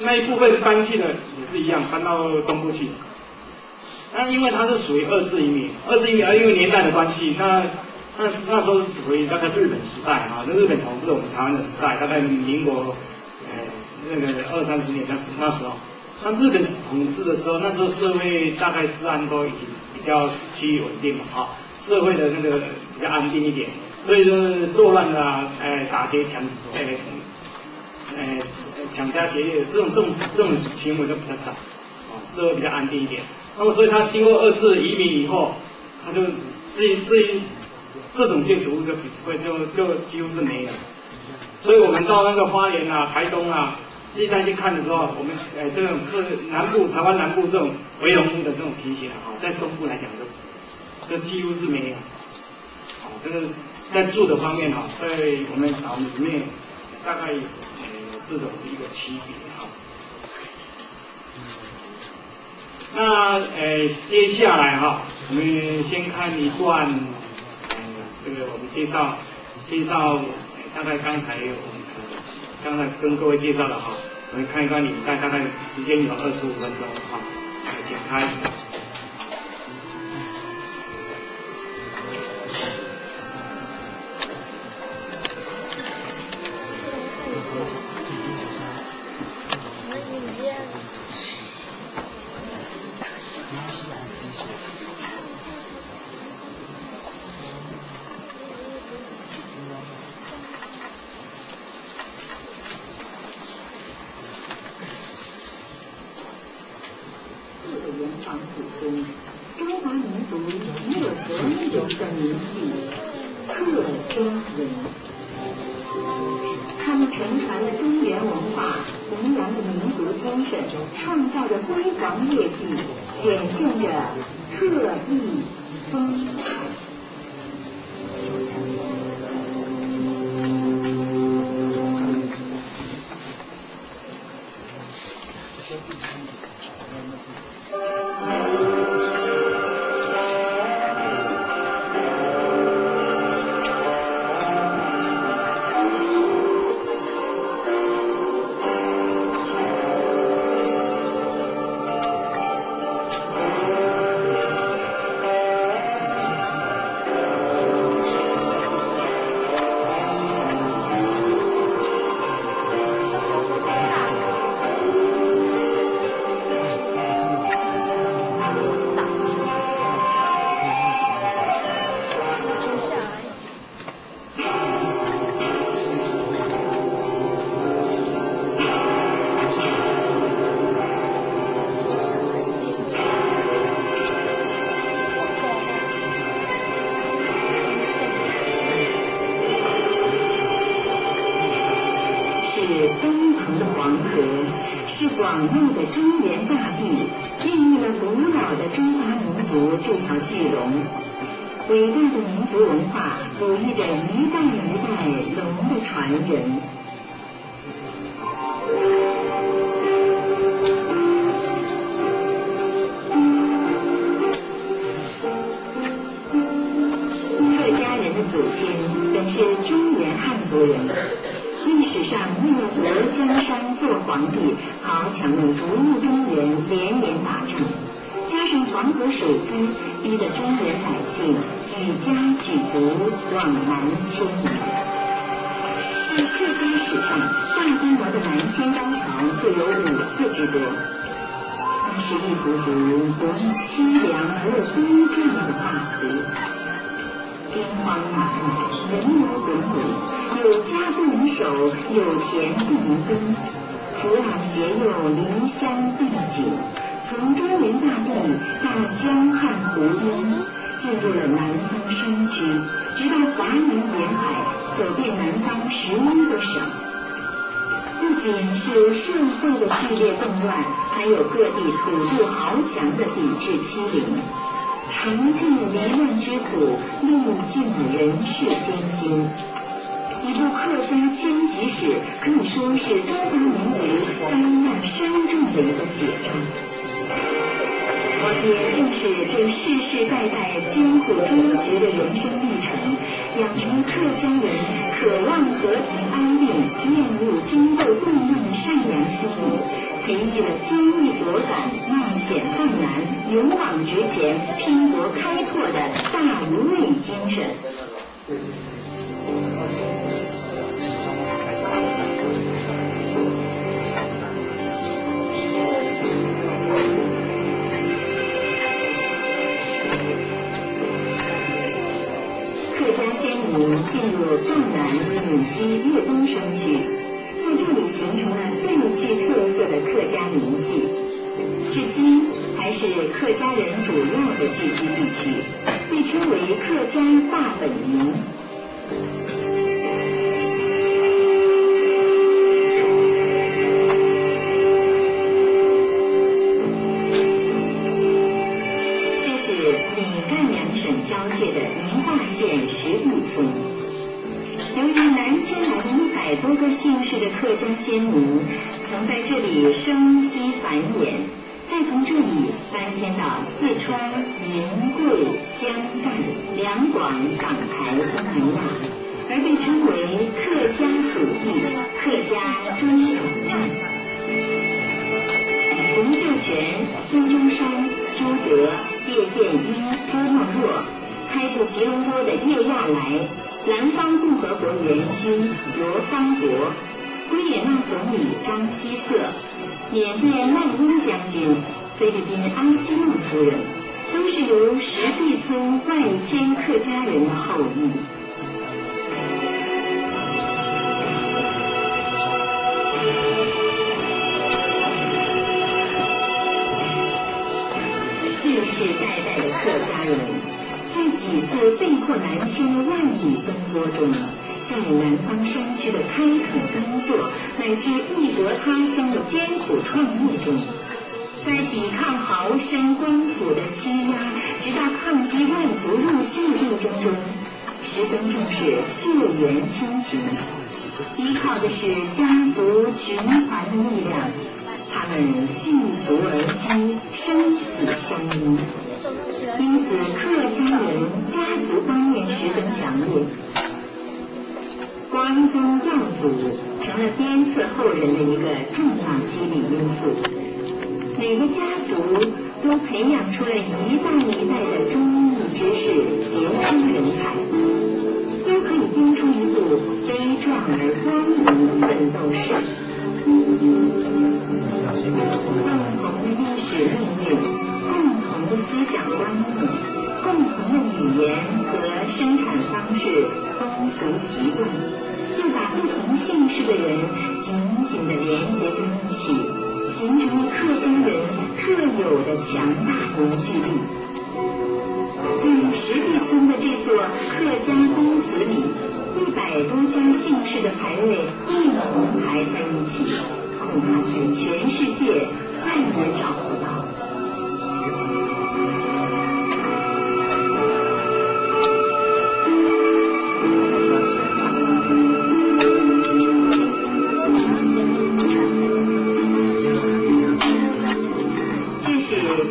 那一部分搬去的也是一样，搬到东部去。那因为它是属于二次移民，因为年代的关系，那时候是属于大概日本时代啊，那日本统治我们台湾的时代，大概民国那个20-30年那时候，那日本统治的时候，那时候社会大概治安都已经比较趋于稳定了啊，社会的那个比较安定一点，所以说作乱啊，打劫抢家劫业这种行为就比较少，社会比较安定一点。那么所以他经过二次移民以后，他就这种建筑物就几乎是没了。所以我们到那个花莲啊、台东啊这一带去看的时候，我们这种台湾南部这种微涌物的这种情形啊，在东部来讲就几乎是没有。这个在住的方面在我们岛里面大概这种一个区别哈。那接下来哈，我们先看一段这个我们介绍大概刚才跟各位介绍的哈，我们看一段领带，大概时间有25分钟哈，请开始。他们承传了中原文化，弘扬着民族精神，创造着辉煌业绩，显现着特异风采。奔腾的黄河，是广袤的中原大地，孕育了古老的中华民族这条巨龙。伟大的民族文化哺育着一代一代龙的传人。客家人的祖先本是中原汉族人，历史上灭夺江山做皇帝，豪强们逐入中原，连连打仗，加上黄河水灾，逼得中原百姓举家举族往南迁移。在客家史上，大规模的南迁高潮就有5次之多。那是一幅幅多么凄凉而又悲壮的画图。兵荒马乱，人流滚滚，有家不能守，有田不能耕，扶老携幼，离乡背井，从中原大地到江汉湖滨，进入了南方山区，直到华南沿海，走遍南方11个省。不仅是社会的剧烈动乱，还有各地土著豪强的抵制欺凌。尝尽离乱之苦，历尽人世艰辛。一部客家迁徙史可以说是中华民族灾难深重的一个写照，也正是这世世代代艰苦卓绝的人生历程，养成了客家人渴望和平安定、厌恶争斗动乱的善良心理，培育了坚毅果敢、冒险犯难、勇往直前、拼搏开拓的大无畏精神。客家先民进入赣南、闽西、粤东山区，在这里形成了最具特色的客家民系，至今还是客家人主要的聚居地区，被称为客家大本营。这是闽赣两省交界的宁化县石壁村。由于南迁来的100多个姓氏的客家先民曾在这里生息繁衍，再从这里搬迁到四川、云贵、湘赣、两广、港台和南亚，而被称为客家祖地、客家专属镇。洪秀全、孙中山、朱德、叶剑英、郭沫若、开埠吉隆坡的叶亚来、南方共和国元勋罗芳国、圭也纳总理张希瑟、缅甸赖翁将军、菲律宾阿基诺夫人，都是由石壁村外迁客家人的后裔。世世代代的客家人，在几次被迫南迁的万里奔波中，在南方山区的开垦耕作，乃至异国他乡的艰苦创业中，在抵抗豪绅官府的欺压，直到抗击外族入侵的斗争中，十分重视血缘亲情，依靠的是家族群团的力量。他们聚族而居，生死相依，因此客家人家族观念十分强烈。光宗耀祖成了鞭策后人的一个重要激励因素。每个家族都培养出了一代一代的忠义之士、杰出人才，都可以编出一部悲壮而光明的奋斗史。共同的历史命运，共同的思想观念，共同的语言和生产方式、风俗习惯，又把不同姓氏的人紧紧地连接在一起，形成了客家人特有的强大凝聚力。在石壁村的这座客家公祠里，100多家姓氏的牌位一同排在一起，恐怕在全世界再也找不到。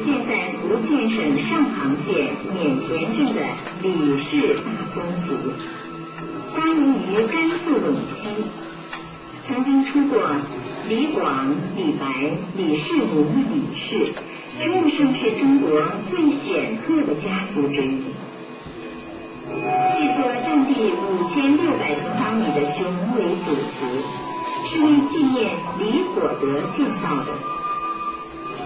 建在福建省上杭县缅田镇的李氏大宗祠，发源于甘肃陇西，曾经出过李广、李白、李世民的李氏，称得上是中国最显赫的家族之一。这座占地5600平方米的雄伟祖祠，是为纪念李火德建造的。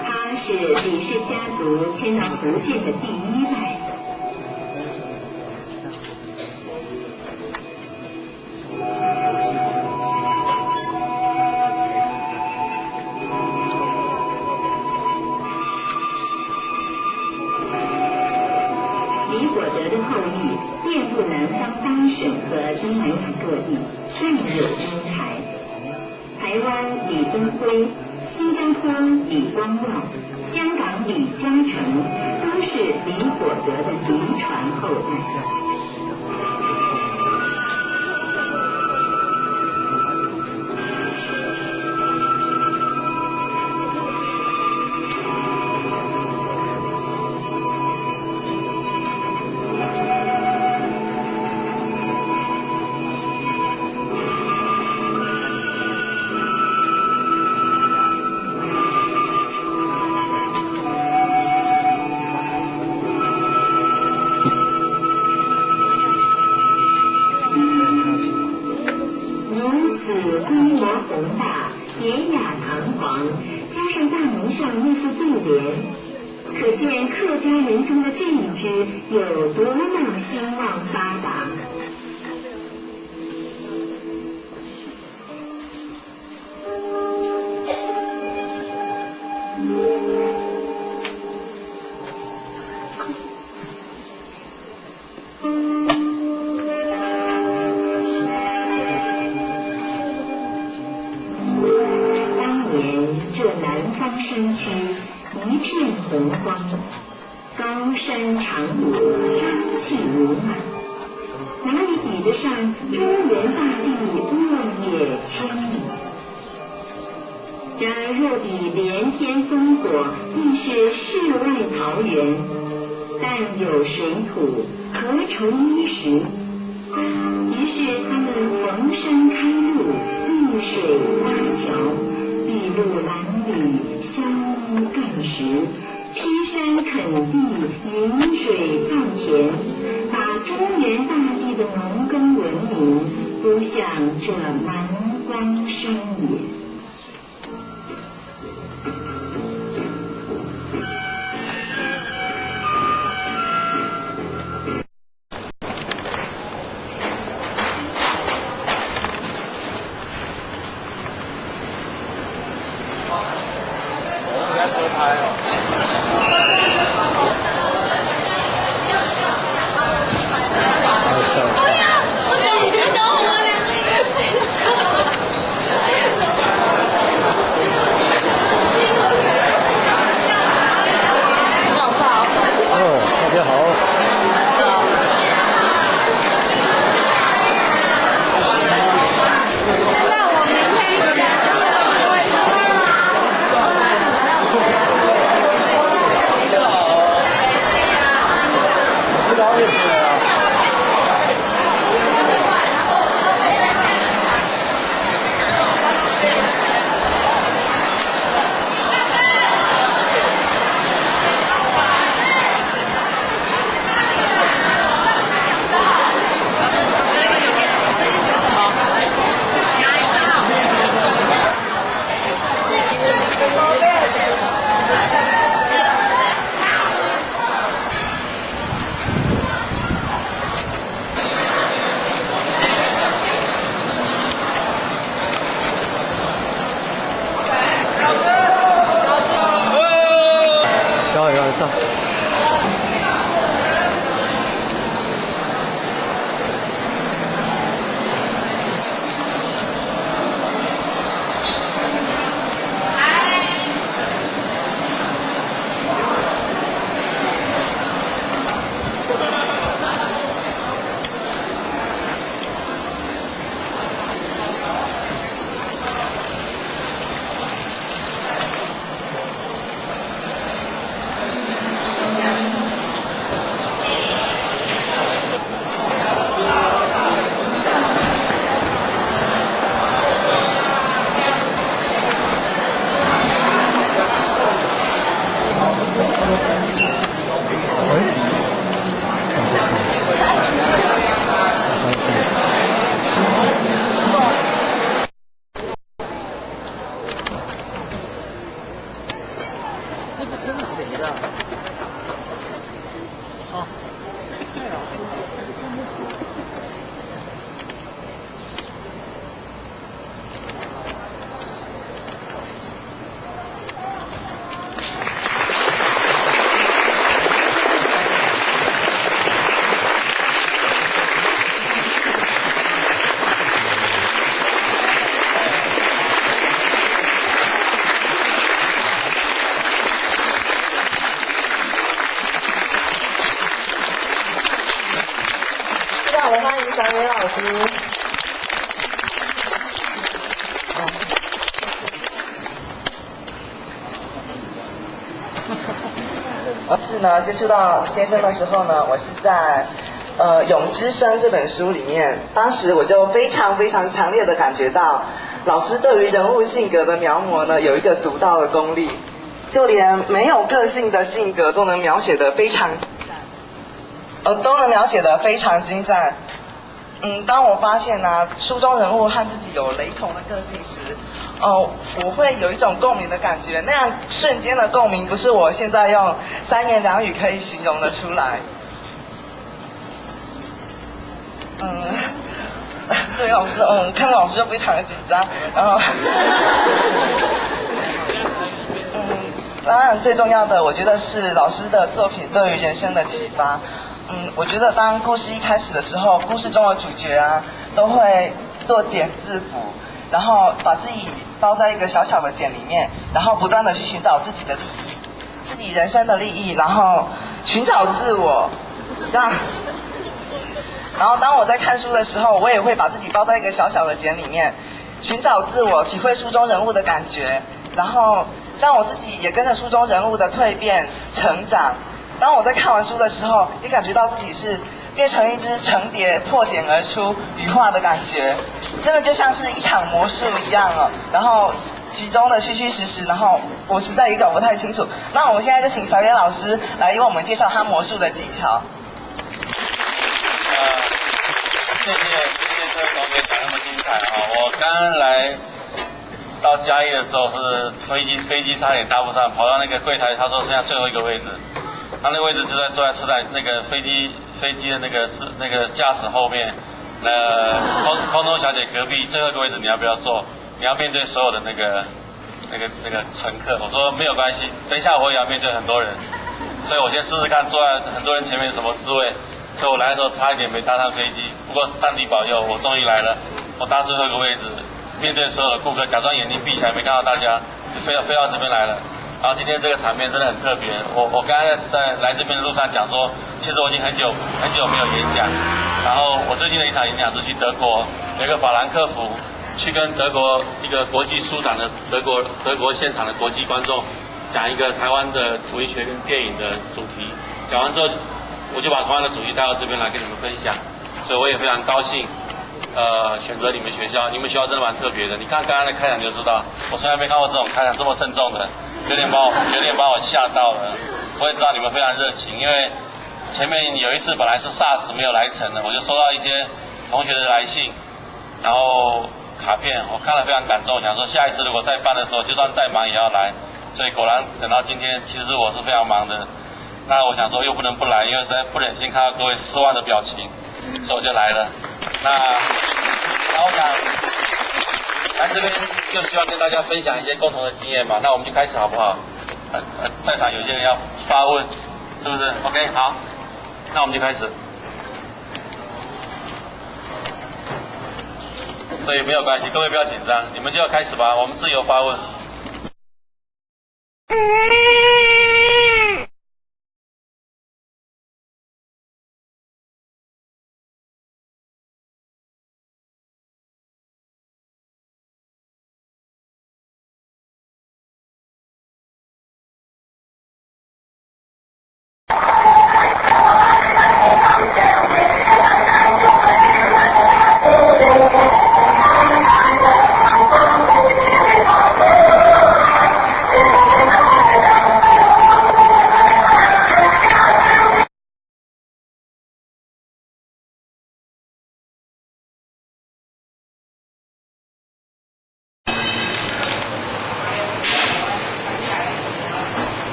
他是李氏家族迁到福建的第1代。李火德的后裔遍布南方8省和东南亚各地，大有英才。台湾李登辉、新加坡李光耀、香港李嘉诚都是李火德的嫡传后代。规模宏大，典雅堂皇，加上大门上那副对联，可见客家人中的这一支有多么兴旺发达。山区一片红光，高山长谷，瘴气如满，哪里比得上中原大地沃野千里？然而若比连天烽火，亦是世外桃源。但有水土，何愁衣食？于是他们逢山开路，遇水搭桥，筚路蓝缕，相依干石，劈山垦地，云水造田，把中原大地的农耕文明播向这蛮荒山野。好的欢迎小野老师。是呢，接触到先生的时候呢，我是在《永之声》这本书里面，当时我就非常非常强烈的感觉到，老师对于人物性格的描摹呢，有一个独到的功力，就连没有个性的性格都能描写得非常精湛。当我发现呢，书中人物和自己有雷同的个性时，我会有一种共鸣的感觉，那样瞬间的共鸣不是我现在用3言2语可以形容得出来。对老师，看老师就非常的紧张，然后，当然最重要的，我觉得是老师的作品对于人生的启发。我觉得当故事一开始的时候，故事中的主角啊，都会做茧自缚，然后把自己包在一个小小的茧里面，然后不断的去寻找自己的利益，自己人生的利益，然后寻找自我，然后当我在看书的时候，我也会把自己包在一个小小的茧里面，寻找自我，体会书中人物的感觉，然后让我自己也跟着书中人物的蜕变成长。当我在看完书的时候，也感觉到自己是变成一只成蝶破茧而出羽化的感觉，真的就像是一场魔术一样哦。然后其中的虚虚实实，然后我实在也搞不太清楚。那我们现在就请小野老师来为我们介绍他魔术的技巧。谢谢各位同学讲那么精彩啊！我刚来到嘉义的时候是飞机差点搭不上，跑到那个柜台，他说剩下最后一个位置。他那个位置就在坐在那个飞机的那个驾驶后面，空中小姐隔壁最后一个位置你要不要坐？你要面对所有的那个乘客。我说没有关系，等一下我也要面对很多人，所以我先试试看坐在很多人前面什么滋味。所以我来的时候差一点没搭上飞机，不过上帝保佑，我终于来了。我搭最后一个位置，面对所有的顾客，假装眼睛闭起来没看到大家，就飞到这边来了。然后今天这个场面真的很特别，我刚才在来这边的路上讲说，其实我已经很久没有演讲，然后我最近的一场演讲是去德国，有一个法兰克福，去跟德国一个国际书展的德国现场的国际观众讲一个台湾的文学跟电影的主题，讲完之后，我就把台湾的主题带到这边来跟你们分享，所以我也非常高兴。选择你们学校，你们学校真的蛮特别的。你看刚刚的开场就知道，我从来没看过这种开场这么慎重的，有点把我吓到了。我也知道你们非常热情，因为前面有一次本来是 SARS 没有来成的，我就收到一些同学的来信，然后卡片，我看了非常感动，想说下一次如果再办的时候，就算再忙也要来。所以果然等到今天，其实我是非常忙的。那我想说又不能不来，因为实在不忍心看到各位失望的表情，所以我就来了。那我想来这边就希望跟大家分享一些共同的经验嘛。那我们就开始好不好？在场有些人要发问，是不是 ？OK， 好，那我们就开始。所以没有关系，各位不要紧张，你们就要开始吧，我们自由发问。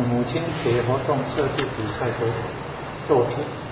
母亲节活动设计比赛得奖作品。